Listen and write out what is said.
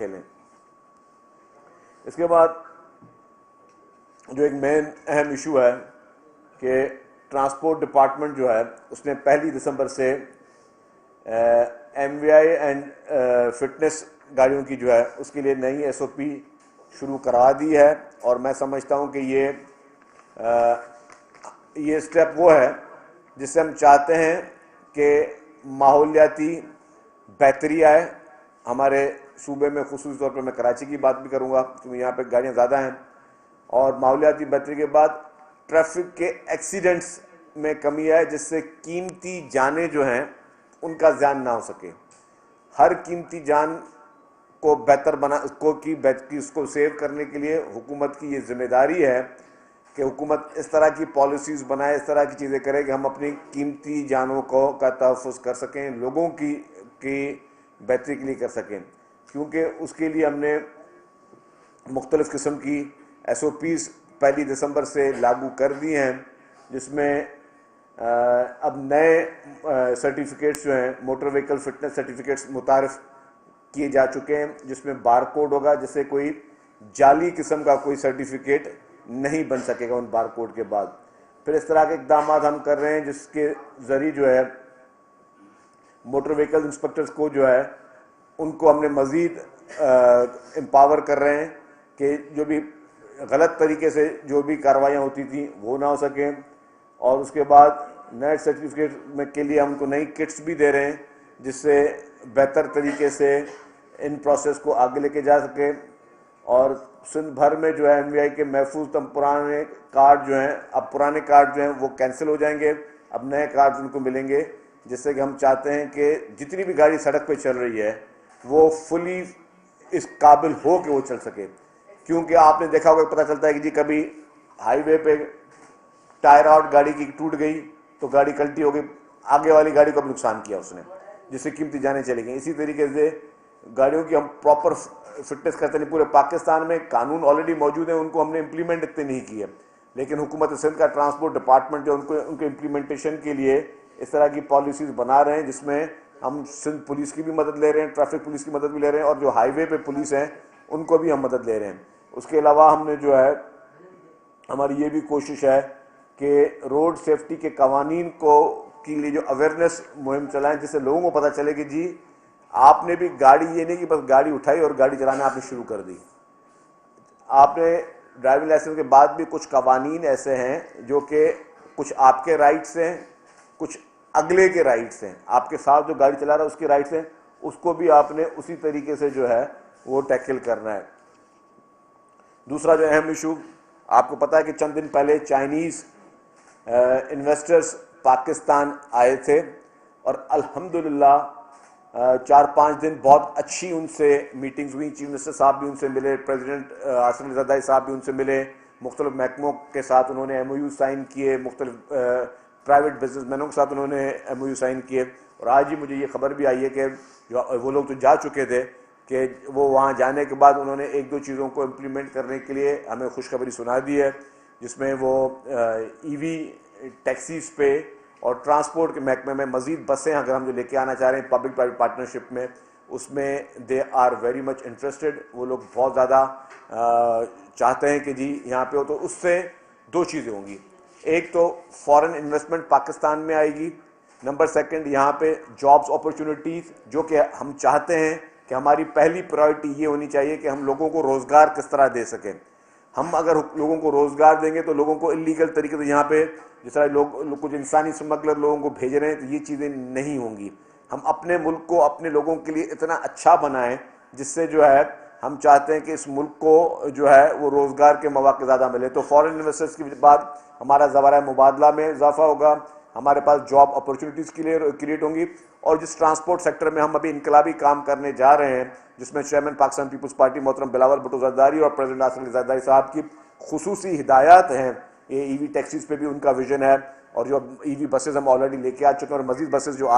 खेलें। इसके बाद जो एक मेन अहम इशू है कि ट्रांसपोर्ट डिपार्टमेंट जो है उसने 1 दिसंबर से MVI एंड फिटनेस गाड़ियों की जो है उसके लिए नई SOP शुरू करा दी है, और मैं समझता हूं कि ये स्टेप वो है जिससे हम चाहते हैं कि माहौलियाती बेहतरी आए हमारे सूबे में। खुसूसी तौर पर मैं कराची की बात भी करूंगा क्योंकि यहाँ पे गाड़ियाँ ज़्यादा हैं, और माहौलियाती बेहतरी के बाद ट्रैफिक के एक्सीडेंट्स में कमी आए जिससे कीमती जानें जो हैं उनका ज़ियान ना हो सके। हर कीमती जान को बेहतर बना उसको सेव करने के लिए हुकूमत की ये जिम्मेदारी है कि हुकूमत इस तरह की पॉलिसीज़ बनाए, इस तरह की चीज़ें करे कि हम अपनी कीमती जानों का तहफ़्फ़ुज़ कर सकें, लोगों की बेहतरी के लिए कर सकें। क्योंकि उसके लिए हमने मुख्तलिफ़ किस्म की SOPs 1 दिसंबर से लागू कर दी हैं, जिसमें अब नए सर्टिफिकेट्स जो हैं मोटर व्हीकल फिटनेस सर्टिफिकेट्स मुतारिफ़ किए जा चुके हैं, जिसमें बार कोड होगा, जिससे कोई जाली किस्म का कोई सर्टिफिकेट नहीं बन सकेगा उन बार कोड के बाद। फिर इस तरह के इक़दाम हम कर रहे हैं जिसके ज़रिए जो है मोटर व्हीकल इंस्पेक्टर्स को जो है उनको हमने मज़ीद एम्पावर कर रहे हैं कि जो भी गलत तरीके से जो भी कार्रवाइयाँ होती थी वो ना हो सकें, और उसके बाद नए सर्टिफिकेट में के लिए हम उनको नई किट्स भी दे रहे हैं जिससे बेहतर तरीके से इन प्रोसेस को आगे लेके जा सके। और सिंध भर में जो है MVI के महफूज पुराने कार्ड जो हैं, अब पुराने कार्ड जो हैं वो कैंसिल हो जाएंगे, अब नए कार्ड उनको मिलेंगे, जिससे कि हम चाहते हैं कि जितनी भी गाड़ी सड़क पे चल रही है वो फुली इस काबिल हो कि वो चल सके। क्योंकि आपने देखा होगा, पता चलता है कि जी कभी हाईवे पे टायर आउट गाड़ी की टूट गई तो गाड़ी कल्टी हो गई, आगे वाली गाड़ी को भी नुकसान किया उसने, जिससे कीमती जानें चली गई। इसी तरीके से गाड़ियों की हम प्रॉपर फिटनेस करते नहीं। पूरे पाकिस्तान में कानून ऑलरेडी मौजूद है, उनको हमने इम्प्लीमेंट इतने नहीं किए, लेकिन हुकूमत सिंध का ट्रांसपोर्ट डिपार्टमेंट जो उनके इम्प्लीमेंटेशन के लिए इस तरह की पॉलिसीज़ बना रहे हैं, जिसमें हम सिंध पुलिस की भी मदद ले रहे हैं, ट्रैफिक पुलिस की मदद भी ले रहे हैं, और जो हाईवे पे पुलिस हैं उनको भी हम मदद ले रहे हैं। उसके अलावा हमने जो है हमारी ये भी कोशिश है कि रोड सेफ्टी के कवानीन के लिए जो अवेयरनेस मुहिम चलाएं, जिससे लोगों को पता चले कि जी आपने भी गाड़ी, ये नहीं कि बस गाड़ी उठाई और गाड़ी चलाना आपने शुरू कर दी। आपने ड्राइविंग लाइसेंस के बाद भी कुछ कवानीन ऐसे हैं जो कि कुछ आपके राइट्स हैं, कुछ अगले के राइट्स हैं, आपके साथ जो गाड़ी चला रहा है उसके राइट्स हैं, उसको भी आपने उसी तरीके से जो है वो टैकल करना है। दूसरा जो अहम इशू, आपको पता है कि चंद दिन पहले चाइनीज़ इन्वेस्टर्स पाकिस्तान आए थे, और अल्हम्दुलिल्लाह 4-5 दिन बहुत अच्छी उनसे मीटिंग्स हुई। चीफ मिनिस्टर साहब भी उनसे मिले, प्रेसिडेंट आसिफ अली ज़रदारी साहब भी उनसे मिले, मुख्तलिफ महकमों के साथ उन्होंने MOU साइन किए, मुख्तलिफ प्राइवेट बिजनेसमैनों के साथ उन्होंने MOU साइन किए। और आज ही मुझे ये खबर भी आई है कि वो लोग तो जा चुके थे कि वो वहाँ जाने के बाद उन्होंने 1-2 चीज़ों को इम्प्लीमेंट करने के लिए हमें खुशखबरी सुना दी है, जिसमें वो EV टैक्सीज़ पे और ट्रांसपोर्ट के महकमे में मज़ीद बसें अगर हम जो लेके आना चाह रहे हैं पब्लिक प्राइवेट पार्टनरशिप में, उसमें they are very much interested. वो लोग बहुत ज़्यादा चाहते हैं कि जी यहाँ पे हो। तो उससे 2 चीज़ें होंगी, एक तो फॉरेन इन्वेस्टमेंट पाकिस्तान में आएगी, नंबर 2 यहाँ पे जॉब्स अपॉर्चुनिटीज़, जो कि हम चाहते हैं कि हमारी पहली प्रायोरिटी ये होनी चाहिए कि हम लोगों को रोज़गार किस तरह दे सकें। हम अगर लोगों को रोज़गार देंगे तो लोगों को इलीगल तरीके से यहाँ पे जिस तरह लोग कुछ इंसानी स्मगलर लोगों को भेज रहे हैं, तो ये चीज़ें नहीं होंगी। हम अपने मुल्क को अपने लोगों के लिए इतना अच्छा बनाएं जिससे जो है हम चाहते हैं कि इस मुल्क को जो है वो रोज़गार के मौके ज़्यादा मिले। तो फॉरेन इन्वेस्टर्स के बाद हमारा ज़वाया मुबादला में इजाफा होगा, हमारे पास जॉब अपॉर्चुनिटीज़ क्रिएट होंगी, और जिस ट्रांसपोर्ट सेक्टर में हम अभी इनकलाबी काम करने जा रहे हैं, जिसमें चेयरमैन पाकिस्तान पीपल्स पार्टी मोहतरम बिलावल भुट्टो ज़रदारी और प्रेसिडेंट आसिफ अली ज़रदारी साहब की खुसूसी हिदायत हैं, ये EV टैक्सीज़ पे भी उनका विजन है, और जो EV बसेज़ हम ऑलरेडी लेके आ चुके हैं और मज़ीद बसेज़ जो